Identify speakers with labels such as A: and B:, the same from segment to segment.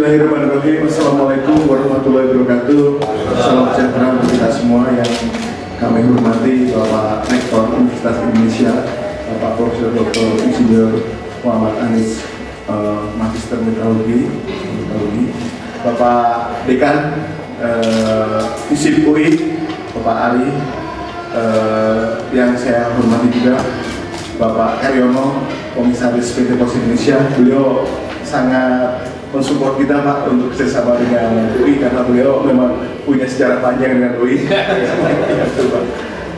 A: Bismillahirrahmanirrahim. Assalamualaikum warahmatullahi wabarakatuh. Salam sejahtera untuk kita semua yang kami hormati Bapak Rektor Universitas Indonesia, Bapak Profesor Dr. Insinyur Muhammad Anies, Magister Meteorologi, Bapak Dekan FISIP UI, Bapak Ari, yang saya hormati juga Bapak Karyono, Komisaris PT Pos Indonesia. Beliau sangat mensupport kita Pak untuk kerjasama dengan UI karena beliau memang punya sejarah panjang dengan UI.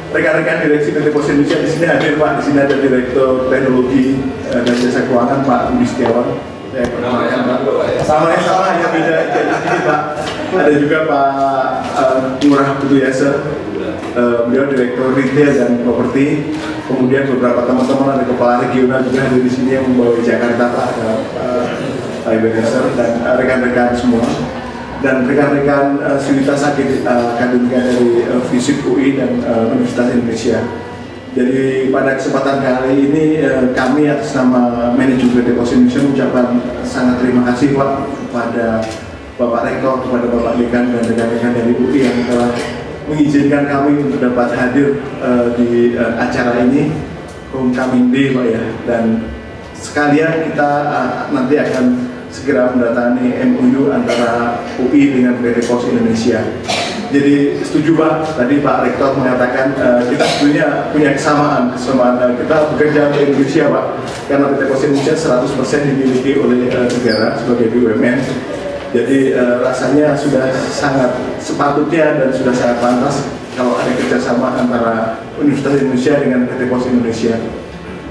A: Rekan-rekan Direksi PT Pos Indonesia di sini hadir Pak. Di sini ada Direktur Teknologi dan Jasa Keuangan Pak Budi Setiawan. Saya perkenalkan Pak. Sama ya beda jadi sedikit Pak. Ada juga Pak Ngurah Putu Yasa. Beliau Direktur Retail dan Properti. Kemudian beberapa teman-teman ada kepala regional juga di sini yang membawa Jakarta Pak. Pak Ebenezer dan rekan-rekan semua dan rekan-rekan sivitas akademika dari FISIP UI dan Universitas Indonesia. Jadi pada kesempatan kali ini kami atas nama manajemen PT Pos Indonesia mengucapkan sangat terima kasih Pak kepada Bapak Rektor, kepada Bapak Dekan dan rekan-rekan dari UI yang telah mengizinkan kami untuk dapat hadir di acara ini Homecoming Day Pak ya, dan sekalian kita nanti akan segera mendatangi MOU antara UI dengan PT Pos Indonesia. Jadi setuju Pak, tadi Pak Rektor mengatakan kita sebetulnya punya kesamaan kita bekerja untuk Indonesia Pak, karena PT Pos Indonesia 100% dimiliki oleh negara sebagai BUMN. Jadi rasanya sudah sangat sepatutnya dan sudah sangat pantas kalau ada kerjasama antara Universitas Indonesia dengan PT Pos Indonesia.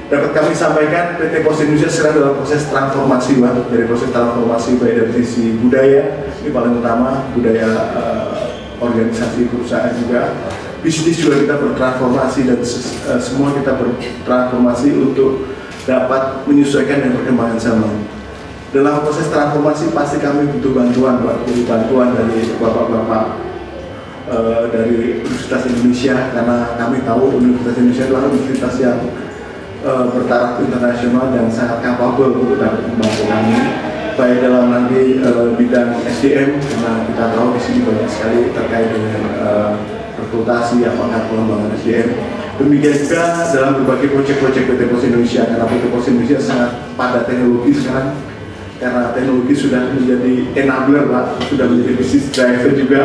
A: Dapat kami sampaikan, PT Pos Indonesia sedang dalam proses transformasi Pak, dari proses transformasi baik dari sisi budaya, ini paling utama, budaya organisasi perusahaan juga, bisnis juga kita bertransformasi dan semua kita bertransformasi untuk dapat menyesuaikan dengan perkembangan zaman. Dalam proses transformasi pasti kami butuh bantuan Pak, butuh bantuan dari bapak-bapak dari Universitas Indonesia, karena kami tahu Universitas Indonesia adalah universitas yang bertaraf internasional dan sangat kapabel untuk dapat membantu kami baik dalam nanti bidang SDM, karena kita tahu di sini banyak sekali terkait dengan rekrutasi apakah pengembangan SDM. Demikian juga dalam berbagai proyek-proyek PT Pos Indonesia, karena PT Pos Indonesia sangat pada teknologi sekarang, karena teknologi sudah menjadi enabler Pak, sudah menjadi business driver juga,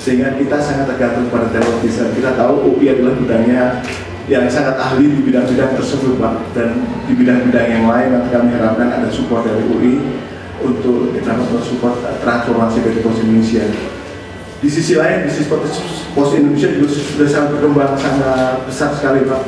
A: sehingga kita sangat tergantung pada teknologi. Kita tahu UI adalah bidangnya yang sangat ahli di bidang-bidang tersebut Pak, dan di bidang-bidang yang lain nanti kami harapkan ada support dari UI untuk kita support transformasi PT Pos Indonesia. Di sisi lain, bisnis Pos Indonesia juga sudah sangat berkembang sangat besar sekali Pak.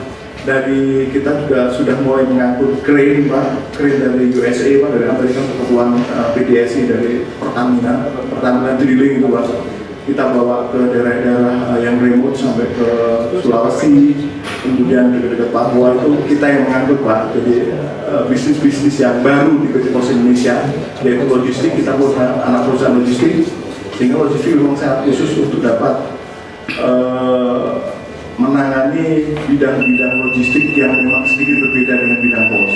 A: Dari kita juga sudah mulai mengangkut crane Pak, crane dari USA Pak, dari Amerika, kebutuhan PDSI dari Pertamina Drilling itu Pak. Kita bawa ke daerah-daerah yang remote sampai ke Sulawesi, kemudian dekat-dekat Papua itu kita yang mengangkut Pak. Jadi bisnis-bisnis yang baru di PT Pos Indonesia, yaitu logistik, kita punya anak perusahaan logistik, sehingga logistik memang sangat khusus untuk dapat menangani bidang-bidang logistik yang memang sedikit berbeda dengan bidang pos.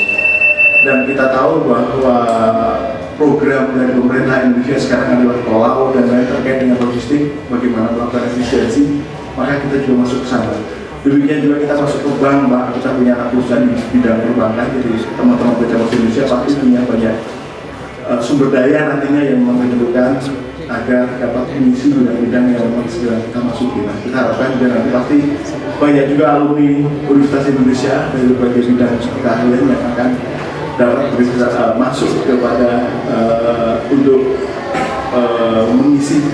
A: Dan kita tahu bahwa program dari pemerintah Indonesia sekarang adalah tol laut dan lain terkait dengan logistik, bagaimana melakukan efisiensi, maka kita juga masuk ke sana. Demikian juga kita masuk ke bank Pak, kita punya perusahaan di bidang perbankan, jadi teman-teman PT Pos Indonesia pasti punya banyak sumber daya nantinya yang memerlukan agar dapat mengisi bidang-bidang yang memang segera kita masuki. Nah, kita harapkan juga nanti pasti banyak juga alumni Universitas Indonesia dari berbagai bidang keahlian yang akan dapat masuk kepada untuk mengisi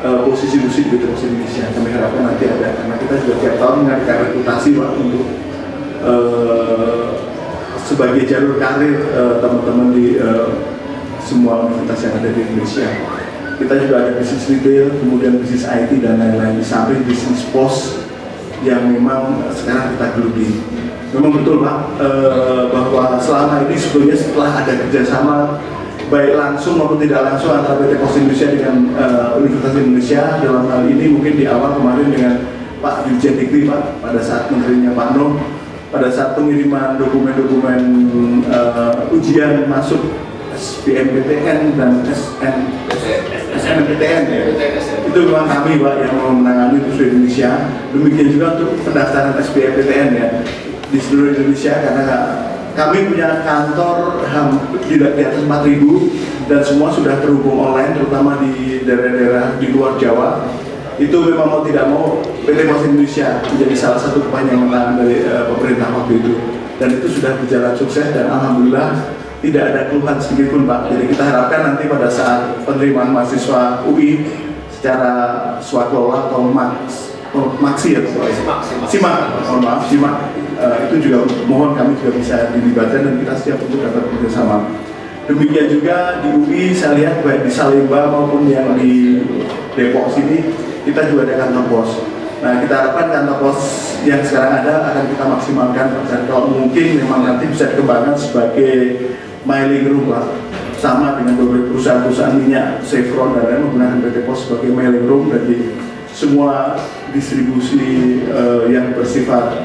A: posisi-posisi di PT Indonesia. Kami harapkan nanti ada, karena kita juga tiap tahun mengadakan rekrutasi Pak untuk sebagai jalur karir teman-teman di semua universitas yang ada di Indonesia. Kita juga ada bisnis retail, kemudian bisnis IT dan lain-lain, di samping bisnis pos yang memang sekarang kita geluti. Memang betul Pak, bahwa selama ini sebetulnya setelah ada kerjasama baik langsung maupun tidak langsung antara PT Pos Indonesia dengan Universitas Indonesia, dalam hal ini mungkin di awal kemarin dengan Pak Dirjen Dikti Pak, pada saat menterinya Pak Noh, pada saat pengiriman dokumen-dokumen ujian masuk SBMPTN dan SNMPTN ya. Itu memang kami Pak yang menangani di seluruh Indonesia. Demikian juga untuk pendaftaran SBMPTN ya di seluruh Indonesia, karena kami punya kantor di atas 4.000 dan semua sudah terhubung online, terutama di daerah-daerah di luar Jawa. Itu memang mau tidak mau PT Pos Indonesia menjadi salah satu kepanjangan dari pemerintah waktu itu, dan itu sudah berjalan sukses dan alhamdulillah tidak ada keluhan sedikit pun Pak. Jadi kita harapkan nanti pada saat penerimaan mahasiswa UI secara swakelola atau maksi ya, simak, itu juga mohon kami juga bisa dilibatkan dan kita siap untuk dapat bekerjasama. Demikian juga di UI saya lihat baik di Salemba maupun yang di Depok sini kita juga ada kantor pos. Nah, kita harapkan kantor pos yang sekarang ada akan kita maksimalkan, dan kalau mungkin memang nanti bisa dikembangkan sebagai mailing room Pak. Sama dengan beberapa perusahaan-perusahaan minyak, Chevron dan lain menggunakan PT Pos sebagai mailing room dari semua distribusi yang bersifat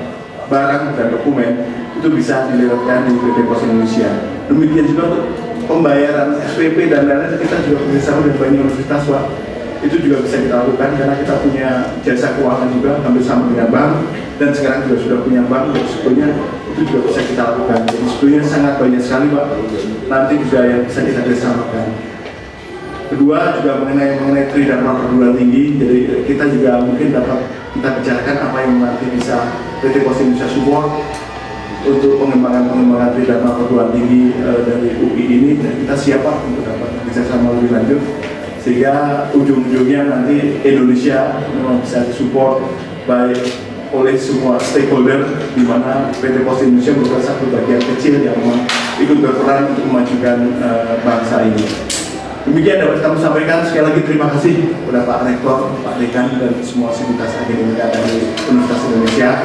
A: barang dan dokumen itu bisa dilewatkan di PT Pos Indonesia. Demikian juga untuk pembayaran SPP dan lain-lain kita juga bekerjasama dengan banyak universitas Pak. Itu juga bisa kita lakukan karena kita punya jasa keuangan juga hampir sama dengan bank, dan sekarang juga sudah punya bank, dan sebetulnya itu juga bisa kita lakukan. Jadi sebetulnya sangat banyak sekali Pak nanti juga yang bisa kita kerjasamakan. Kedua juga mengenai TRI dan perguruan tinggi, jadi kita juga mungkin dapat kita bicarakan apa yang nanti bisa PT Pos Indonesia support untuk pengembangan TRI dan perguruan tinggi dari UI ini, dan kita siap Pak untuk dapat kerjasama lebih lanjut sehingga ujung-ujungnya nanti Indonesia memang bisa disupport baik oleh semua stakeholder, di mana PT Pos Indonesia merupakan satu bagian kecil yang memang ikut berperan untuk memajukan bangsa ini. Demikian dapat kami sampaikan. Sekali lagi terima kasih kepada Pak Rektor, Pak Dekan, dan semua sivitas akademika dari Universitas Indonesia.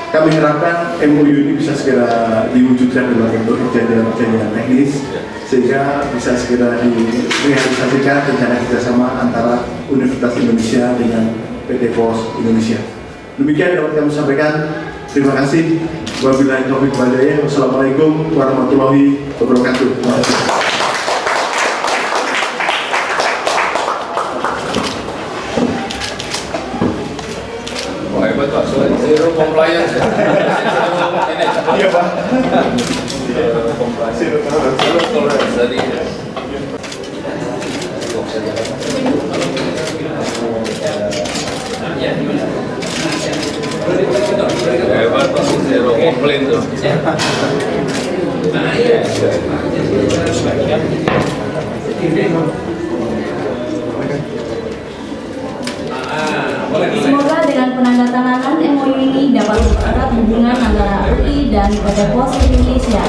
A: Kami harapkan MOU ini bisa segera diwujudkan dalam bentuk perjanjian teknis, sehingga bisa segera direalisasikan rencana kerjasama antara Universitas Indonesia dengan PT Pos Indonesia. Demikian dapat kami sampaikan. Terima kasih. Wabillahi taufiq wal hidayah. Wassalamualaikum warahmatullahi wabarakatuh.
B: Hebat Pak, zero compliance ya.
A: Iya Pak.
B: Zero tolerance tadi. Hebat Pak, zero complaint tuh.
C: Semoga dengan penandatanganan MOU ini dapat mempererat hubungan antara UI dan PT Pos Indonesia,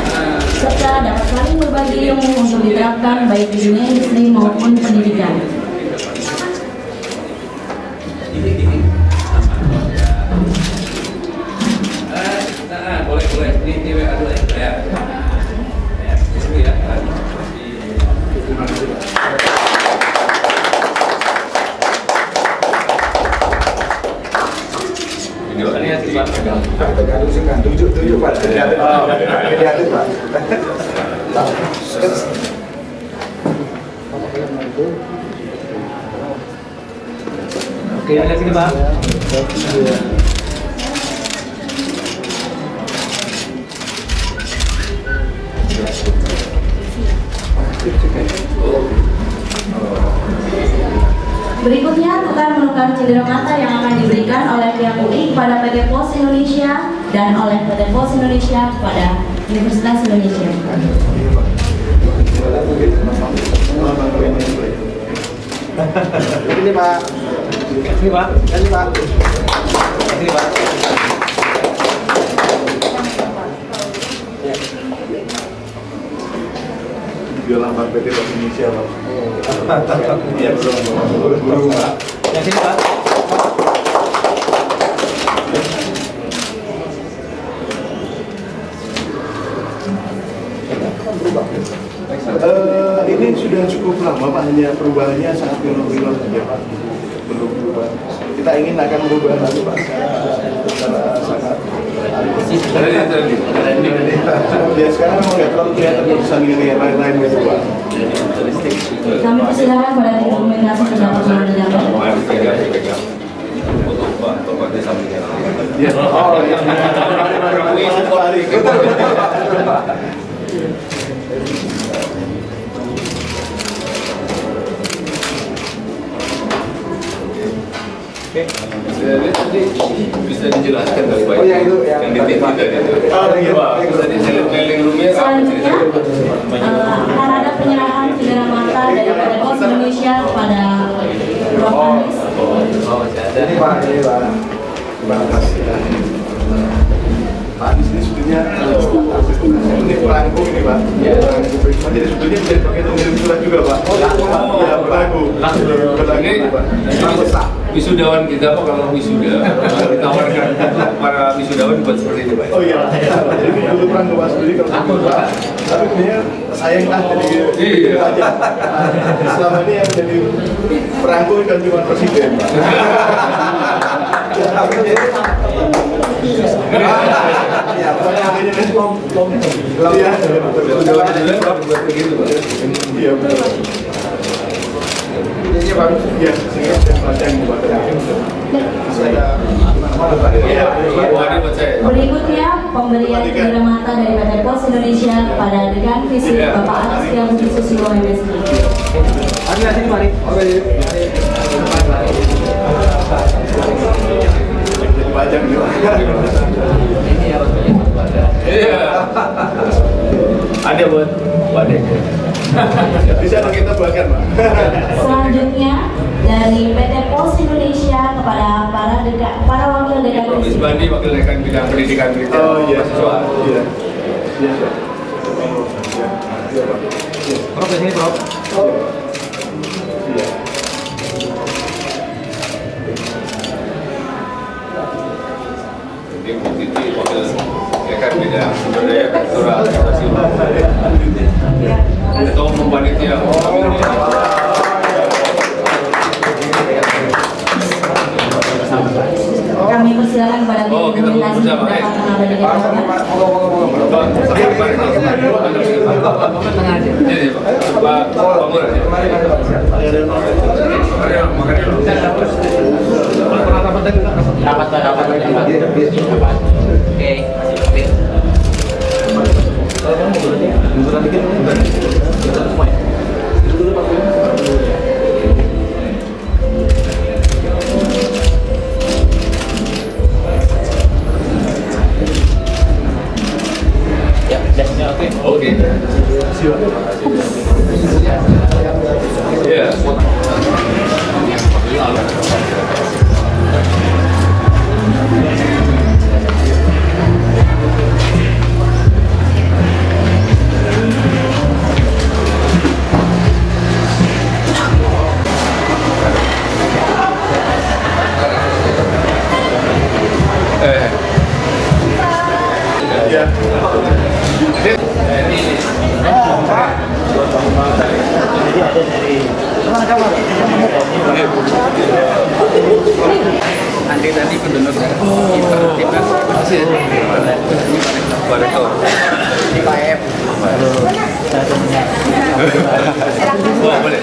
C: serta dapat saling berbagi ilmu untuk diterapkan baik di dunia industri maupun pendidikan.
B: Boleh di WA dulu ya.
D: Tunjuk Pak. Lihat Pak.
E: Oke, lihat sini Pak.
C: Berikutnya tukar menukar cindera mata yang akan diberikan oleh pihak UI kepada PT Pos Indonesia dan oleh PT Pos Indonesia kepada Universitas Indonesia.
D: Ini Pak.
E: Sini Pak.
D: Ini Pak.
E: Sini Pak.
A: Juga lambang PT Pos Indonesia Pak. Iya belum Pak.
E: Yang sini Pak.
A: Ini sudah cukup lama Pak, hanya perubahannya sangat minor saja Pak, belum berubah. Kita ingin akan berubah lagi Pak, secara sangat Ya sekarang memang nggak terlalu kelihatan tulisan ini yang lain-lain gitu Pak.
C: Kami persilakan pada tim komunikasi pendapat menanyakan.
A: Ya. Oh iya. Mari.
B: Tadi bisa dijelaskan dari baik.
D: Oh, yang itu, yang
B: di TV tadi itu.
A: Oh iya Pak.
B: Bisa dililing rumahnya apa
C: Selanjutnya
B: ceritanya?
C: akan ada penyerahan cendera mata dari PT Pos Indonesia kepada Prof. Anies.
D: Ini Pak, terima kasih.
A: Pak Anies ini sebetulnya ini perangku ini Pak. Ya. Jadi sebetulnya bisa dipakai untuk ngirim surat juga Pak. Ya perangku.
B: Ini wisudawan kita Pak, kalau wisuda ditawarkan para wisudawan buat seperti ini Pak.
A: Oh iya. Jadi dulu perangku Pak sendiri kalau aku Pak. Tapi sebenarnya sayang lah jadi
B: Iya.
A: aja. Selama ini yang jadi perangku kan cuma presiden Pak.
D: Ya, pokoknya ini
A: Iya.
B: Wisudawan juga Pak buat begitu Pak.
A: Iya betul.
D: Ini Pak.
A: Iya, sehingga saya baca yang dibaca. Saya iya,
B: Wah, ini buat saya.
C: Berikutnya pemberian cendera mata dari PT Pos Indonesia kepada Dekan Visip Bapak Agus Setiabudi Susilo MSI.
E: Mari sini mari.
D: Oke.
A: jadi pajak gitu.
B: Iya. Ada buat Wadek.
A: Bisa kita bahkan Pak.
C: Selanjutnya dari PT Pos Indonesia kepada para wakil Dekan
B: Prof.
C: Visip.
B: Isbandi, wakil dekan bidang pendidikan berita.
A: Oh iya,
B: mahasiswa.
A: iya. Iya. Iya, Pak.
E: Prof, di sini Prof.
A: Iya.
B: Jadi Bu Titi, wakil dekan bidang sumber daya kultural nasional. Ketua Umum Panitia.
C: Kami persilakan kepada tim
B: Oh, kita
C: komunikasi
B: bersama,
C: dapat mengabadikan jawaban.
B: Bang, sabar, tengah aja. Jadi, Pak Pamur aja.
E: Dapat. Oke,
B: Oke. Iya.
A: Iya.
B: Nanti pendonor timnas masih di KM. Boleh.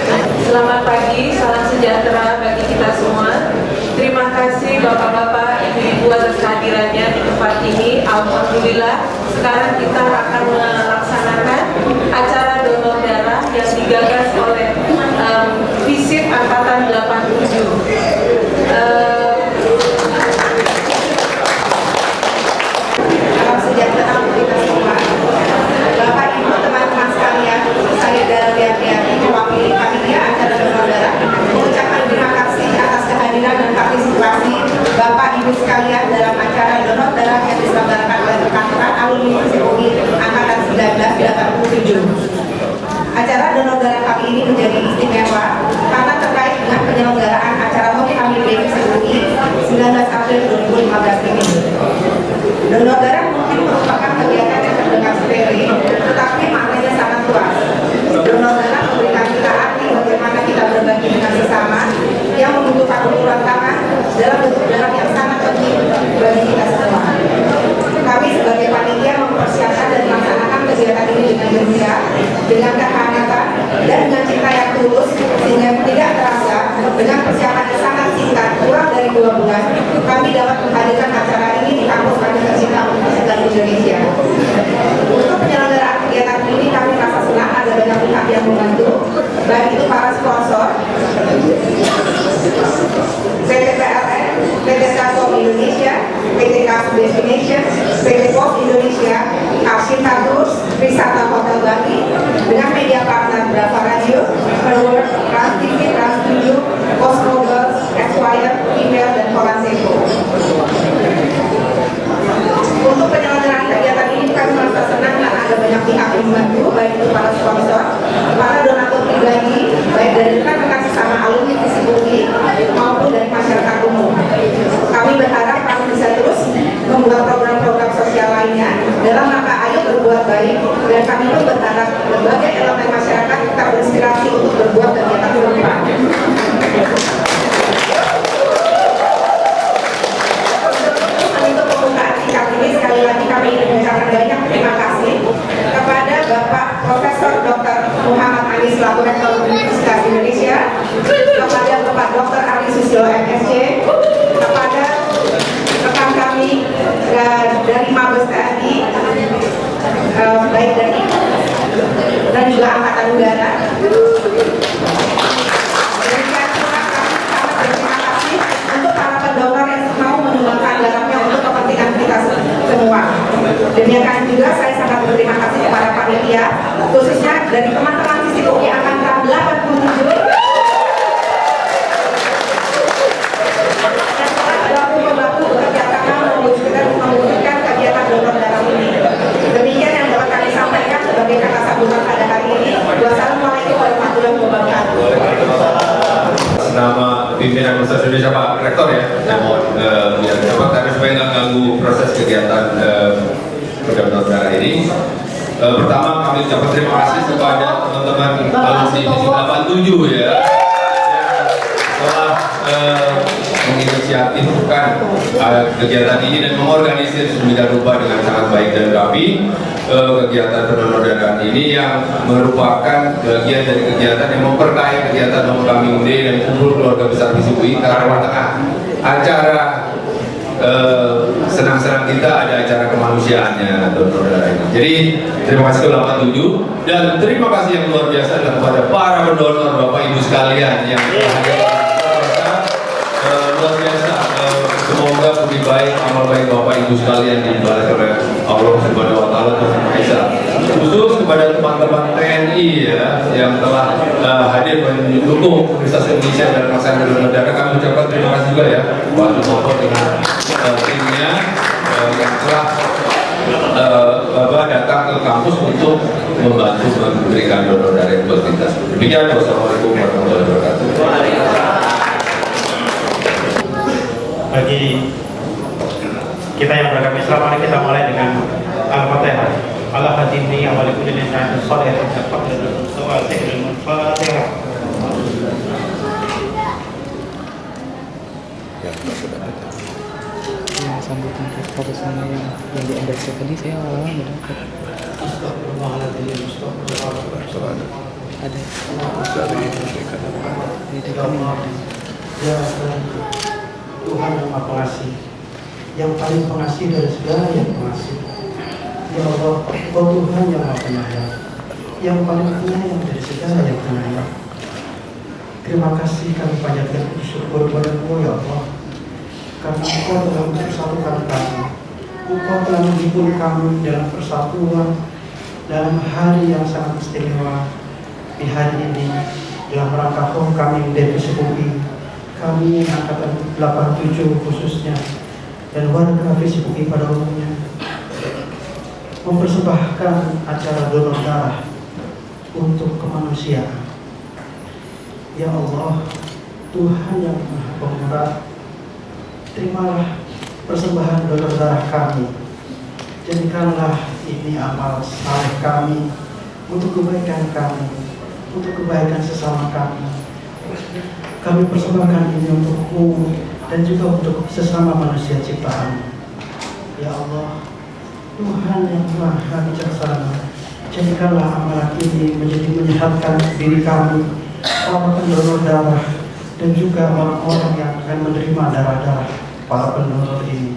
F: Selamat pagi, salam sejahtera bagi kita semua. Terima kasih Bapak-Bapak, Ibu-Ibu atas kehadirannya di tempat ini. Alhamdulillah, sekarang kita akan melaksanakan acara donor darah yang digagas oleh Visip Angkatan 87.
G: Salam sejahtera untuk kita semua. Bapak Ibu teman-teman sekalian, saya dalam hati-hati mewakili panitia acara donor darah mengucapkan terima kasih atas kehadiran dan partisipasi Bapak Ibu sekalian dalam acara donor darah yang diselenggarakan oleh Perkantoran Alumni Visip UI Angkatan 1987. Acara donor darah kali ini menjadi istimewa karena terkait dengan penyelenggaraan acara Home Family Day Visip UI 19 April 2015 ini. Donor darah mungkin merupakan kegiatan yang terdengar sepele, tetapi maknanya sangat luas. Donor darah memberikan kita arti bagaimana kita berbagi dengan sesama yang membutuhkan uluran tangan dalam bentuk darah yang sangat penting bagi kita semua. Demikian juga saya sangat berterima kasih kepada panitia, khususnya dari teman-teman Visipuk yang angkatan 87 yang telah berlaku membantu bekerja sama mewujudkan kegiatan donor darah ini. Demikian yang dapat kami sampaikan sebagai kata sambutan pada hari ini. Wassalamualaikum warahmatullahi wabarakatuh.
B: Nama pimpinan Universitas Indonesia Pak Rektor ya, saya mohon biar cepat karena supaya nggak ganggu proses kegiatan pendonor darah ini. Pertama kami ucapkan terima kasih kepada teman-teman alumni Divisi 87 ya, telah menginisiatifkan kegiatan ini dan mengorganisir sedemikian rupa dengan sangat baik dan rapi. Kegiatan pendonor darah ini yang merupakan bagian dari kegiatan yang memperkaya kegiatan Homecoming Day dan kumpul keluarga besar Visipuk karena tengah acara senang-senang kita ada acara kemanusiaannya donor darah ini. Jadi terima kasih ke 87 dan terima kasih yang luar biasa kepada para pendonor Bapak Ibu sekalian yang hadir. Luar biasa. Semoga budi baik, amal baik Bapak Ibu sekalian dibalas oleh Allah Subhanahu wa Ta'ala. Khusus kepada teman-teman TNI ya yang telah hadir mendukung Universitas Indonesia dan pelaksanaan donor darah, kami ucapkan terima kasih juga ya Pak Sutopo dengan timnya yang telah datang ke kampus untuk membantu memberikan donor darah buat kita. Demikian, wassalamualaikum warahmatullahi wabarakatuh.
H: Bagi kita yang beragama Islam, mari kita mulai dengan Al-Fatihah. Ala hadini awal kulli ni'matin salihah taqabbal sawa'il al-Fatihah.
E: Ya, sambutan profesional yang di endorse tadi saya awalnya nggak dapat. Ada.
H: Ya Tuhan yang Maha Pengasih, yang paling pengasih dari segala yang pengasih. Ya Allah, oh Tuhan yang Maha Penyayang, yang paling penyayang dari segala yang penyayang. Terima kasih kami panjatkan bersyukur kepada-Mu ya Allah, karena Engkau telah mempersatukan kami. Engkau telah menghibur kami dalam persatuan dalam hari yang sangat istimewa. Di hari ini dalam rangka Homecoming Day Visipuk, kami angkatan 87 khususnya dan warga Visipuk pada umumnya mempersembahkan acara donor darah untuk kemanusiaan. Ya Allah, Tuhan yang Maha Pemurah, terimalah persembahan donor darah kami. Jadikanlah ini amal saleh kami untuk kebaikan kami, untuk kebaikan sesama kami. Kami persembahkan ini untuk-Mu dan juga untuk sesama manusia ciptaan. Ya Allah, Tuhan yang Maha Bijaksana, jadikanlah amalan ini menjadi menyehatkan diri kami, para pendonor darah, dan juga orang-orang yang akan menerima darah-darah para pendonor ini.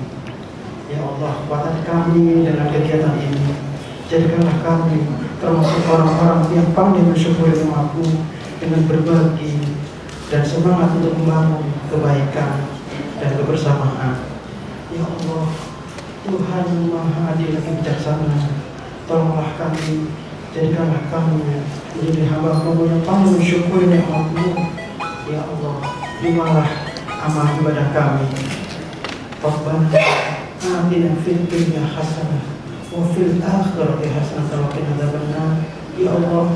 H: Ya Allah, kuatkan kami dengan kegiatan ini. Jadikanlah kami termasuk orang-orang yang pandai bersyukur nikmat-Mu dengan berbagi dan semangat untuk membangun kebaikan dan kebersamaan. Ya Allah, Tuhan yang Maha Adil dan Bijaksana, tolonglah kami, jadikanlah kami menjadi hamba-Mu yang pandai bersyukur nikmat-Mu. Ya Allah, terimalah amal ibadah kami. Rabbana atina fid dunya hasanah wa fil akhirati hasanah wa qina adzabannar. Ya Allah,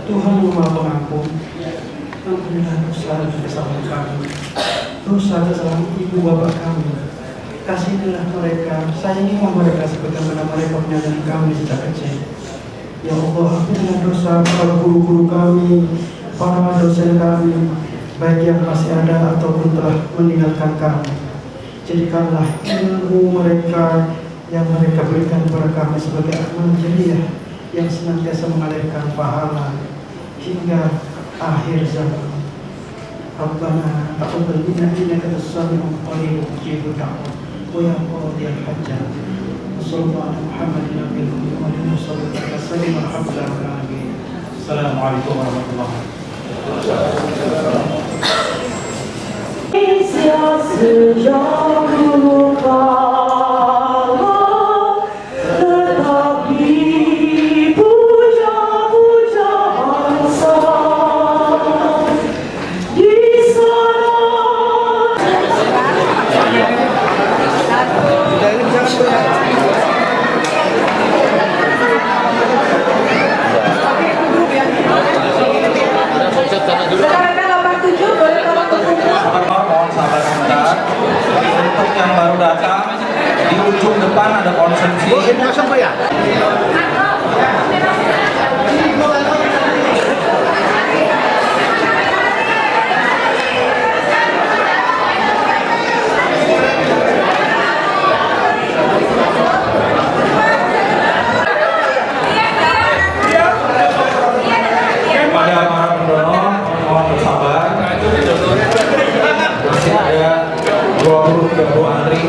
H: Tuhan yang Maha Pengampun, ampunilah dosa dan kesalahan kami, dosa kesalahan ibu bapak kami. Kasihilah mereka, sayangilah mereka sebagaimana mereka menyayangi kami sejak kecil. Ya Allah, ampunilah dosa para guru-guru kami, para dosen kami, baik yang masih ada ataupun telah meninggalkan kami. Jadikanlah ilmu mereka yang mereka berikan kepada kami sebagai amal jariah yang senantiasa mengalirkan pahala hingga akhir zaman. Rabbana taqabbal minna innaka antas samiul alim mujibud da'wah wa ya qadiyal hajat. Sallallahu alaihi Muhammadin nabiyil ummi wa alihi wasallam alhamdulillahi rabbil alamin. Assalamualaikum warahmatullahi wabarakatuh.
F: Rekan-rekan nomor 7 boleh tolong berkumpul.
D: Mohon sabar sebentar. Untuk yang baru datang, di ujung depan ada konsumsi. Kepada para pendonor, mohon bersabar. Masih ada 20-30 antri.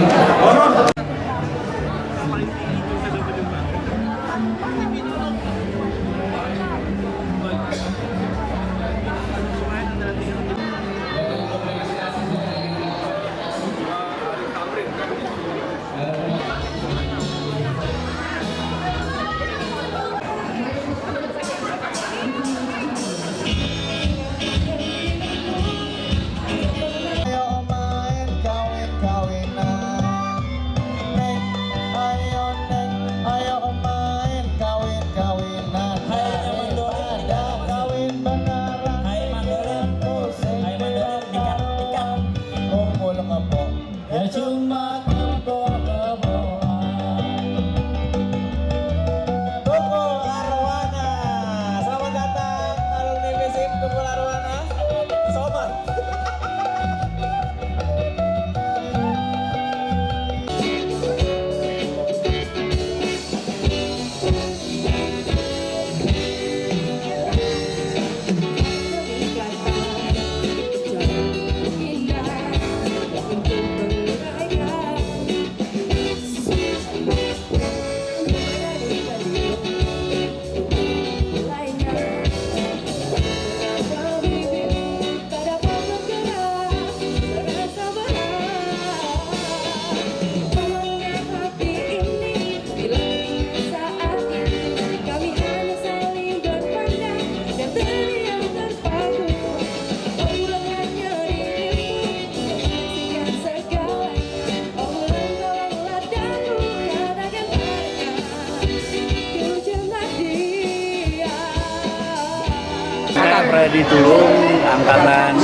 I: Freddy Tulung, angkatan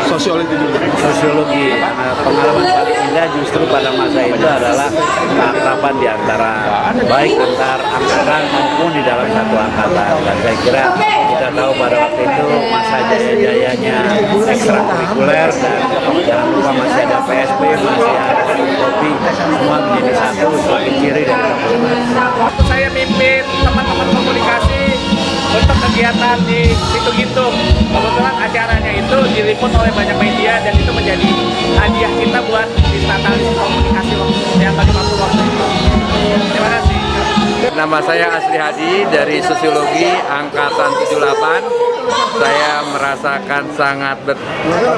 A: Sosiologi dulu.
I: sosiologi. Pengalaman paling indah justru pada masa itu adalah keakraban di antara baik antar angkatan maupun di dalam satu angkatan. Dan saya kira kita tahu pada waktu itu masa jaya-jayanya ekstrakurikuler dan jangan lupa masih ada PSB, masih ada kopi, semua menjadi satu sebagai ciri dari kebersamaan.
J: Saya mimpin teman-teman komunikasi untuk kegiatan di Situ Gintung. Kebetulan acaranya itu diliput oleh banyak media dan itu menjadi hadiah kita buat Disnatalis komunikasi yang tadi waktu itu. Terima kasih.
K: Nama saya Asri Hadi dari Sosiologi Angkatan 78. Saya merasakan sangat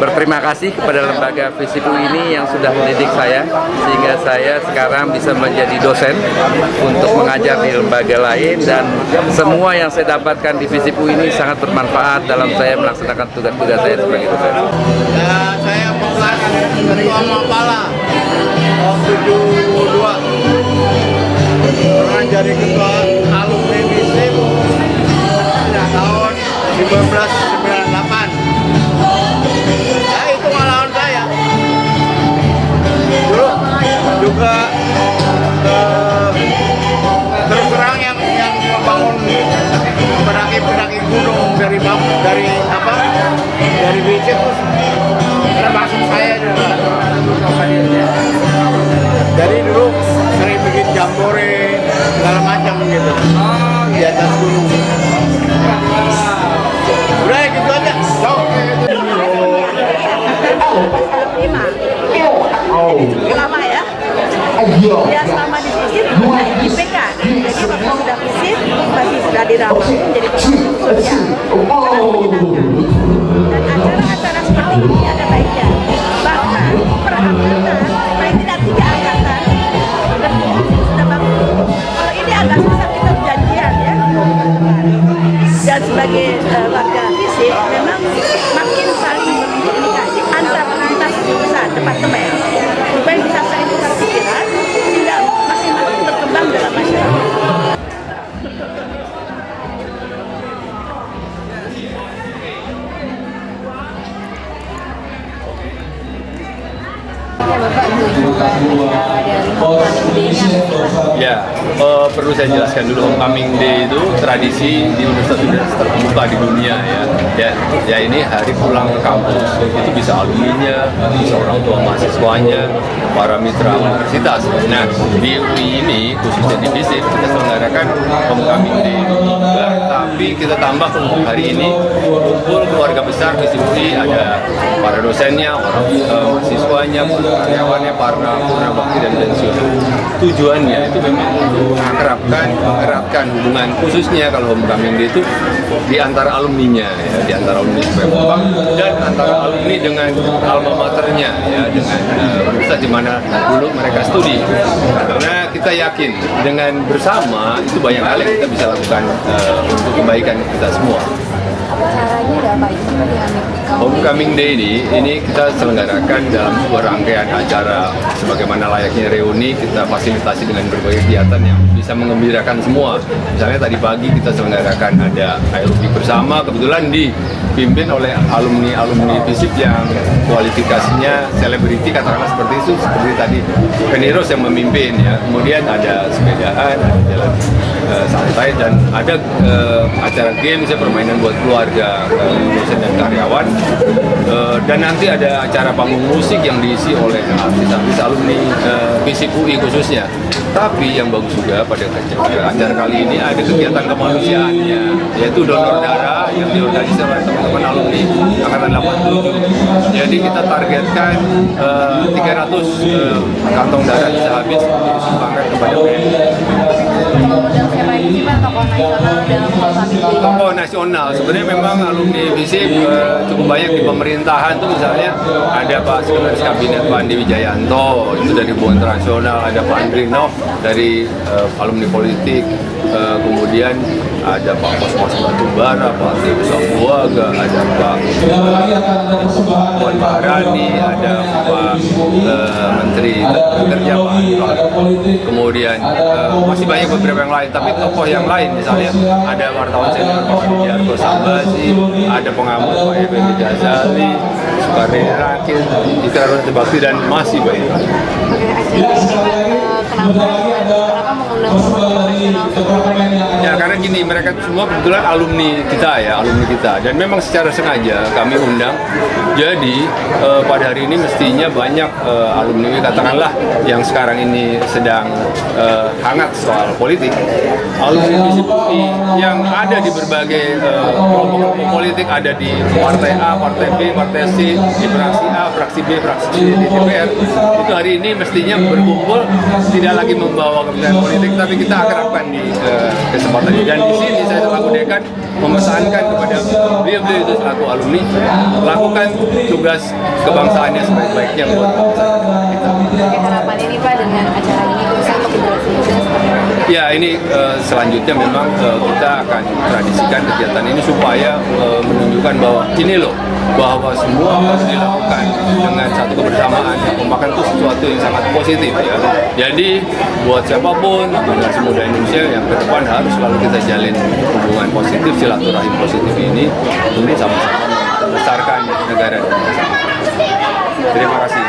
K: berterima kasih kepada lembaga Visipu ini yang sudah mendidik saya sehingga saya sekarang bisa menjadi dosen untuk mengajar di lembaga lain, dan semua yang saya dapatkan di Visipu ini sangat bermanfaat dalam saya melaksanakan tugas-tugas saya sebagai dosen.
D: Saya bekas Ketua Mapala tahun 72, pernah jadi ketua alumni FISIP tahun 1998. Ya, itu pengalaman saya. Dulu juga terus terang yang membangun pendaki gunung dari FISIP termasuk saya juga. Jadi dulu sering bikin jambore segala macam gitu di atas gunung. Udah gitu aja.
G: Lama ya? Ya selama di FISIP naik IPK. Jadi waktu sudah FISIP masih sudah dirawat jadi pengurus sosial. Dan acara-acara seperti ini ada baiknya. Bahkan per angkatan, paling tidak 3 angkatan sudah bagus. Kalau ini agak susah kita perjanjian ya. Dan sebagai warga FISIP memang makin saling berkomunikasi antar lintas jurusan departemen supaya bisa saling tukar pikiran sehingga
F: Homecoming Day-nya?
B: Ya, perlu saya jelaskan dulu, Homecoming Day itu tradisi di universitas terkemuka di dunia ya ini hari pulang ke kampus. Itu bisa alumninya, bisa orang tua mahasiswanya, para mitra universitas. Nah, di UI ini khususnya di FISIP kita selenggarakan Homecoming Day. Tapi kita tambah untuk hari ini kumpul keluarga besar FISIP UI, ada para dosennya, orang mahasiswanya, karyawannya, para purnawakti dan pensiunan. Tujuannya itu memang untuk mengeratkan hubungan, khususnya kalau Homecoming Day itu di antara alumninya ya, di antara alumni Pemkab dan antara alumni dengan alma maternya ya, dengan universitas di mana dulu mereka studi. Karena kita yakin dengan bersama itu banyak hal yang kita bisa lakukan untuk kebaikan kita semua.
F: Caranya ada apa itu dengan
B: Homecoming Day ini kita selenggarakan dalam sebuah rangkaian acara sebagaimana layaknya reuni. Kita fasilitasi dengan berbagai kegiatan yang bisa mengembirakan semua. Misalnya tadi pagi kita selenggarakan ada ALB bersama, kebetulan dipimpin oleh alumni FISIP yang kualifikasinya selebriti, katakanlah seperti itu, seperti tadi Peniros yang memimpin ya. Kemudian ada sepedaan, ada jalan santai, dan ada acara game, permainan buat keluarga, dosen dan karyawan. Dan nanti ada acara panggung musik yang diisi oleh artis-artis alumni FISIP UI khususnya. Tapi yang bagus juga pada acara kali ini ada kegiatan kemanusiaannya, yaitu donor darah yang diorganisasi oleh teman-teman alumni Angkatan 87. Jadi kita targetkan 300 kantong darah bisa habis untuk disumbangkan kepada PNI. Tokoh nasional, sebenarnya memang alumni FISIP cukup banyak di pemerintahan tuh, misalnya ada Pak Sekretaris Kabinet Pak Andi Wijayanto, itu dari hubungan internasional, ada Pak Andrino dari alumni politik, kemudian ada Pak Kosmas Batubara, Pak Tio Sambuaga, ada Pak Puan Maharani, ada Pak Menteri Kerja Pak Anwar, kemudian masih banyak beberapa yang lain, tapi tokoh yang lain misalnya ada wartawan senior Pak Jarko Sambasi, ada pengamat Pak Effendi Ghazali, Soekarni Rakit, Ikrar Bakti, dan masih banyak.
F: Kenapa mengundang
B: Ya karena gini, mereka semua kebetulan alumni kita, dan memang secara sengaja kami undang. Jadi pada hari ini mestinya banyak alumni, katakanlah yang sekarang ini sedang hangat soal politik, alumni FISIP UI yang ada di berbagai kelompok politik, ada di partai A, partai B, partai C, di fraksi A, fraksi B, fraksi C di DPR. Itu hari ini mestinya berkumpul, tidak lagi membawa kepentingan politik, tapi kita akrabkan di kesempatan ini. Dan di sini saya selaku dekan memesankan kepada beliau itu selaku alumni, lakukan tugas kebangsaannya sebaik-baiknya buat bangsa kita.
F: Harapan ini Pak dengan acara ini bisa untuk generasi muda seperti apa?
B: Ya, ini selanjutnya memang kita akan tradisikan kegiatan ini supaya menunjukkan bahwa ini loh, bahwa semua harus dilakukan dengan satu kebersamaan. Pemakan itu sesuatu yang sangat positif ya. Jadi buat siapapun generasi muda Indonesia yang ke depan harus selalu kita jalin hubungan positif, silaturahim positif ini untuk sama-sama membesarkan negara dan bangsa. Terima kasih.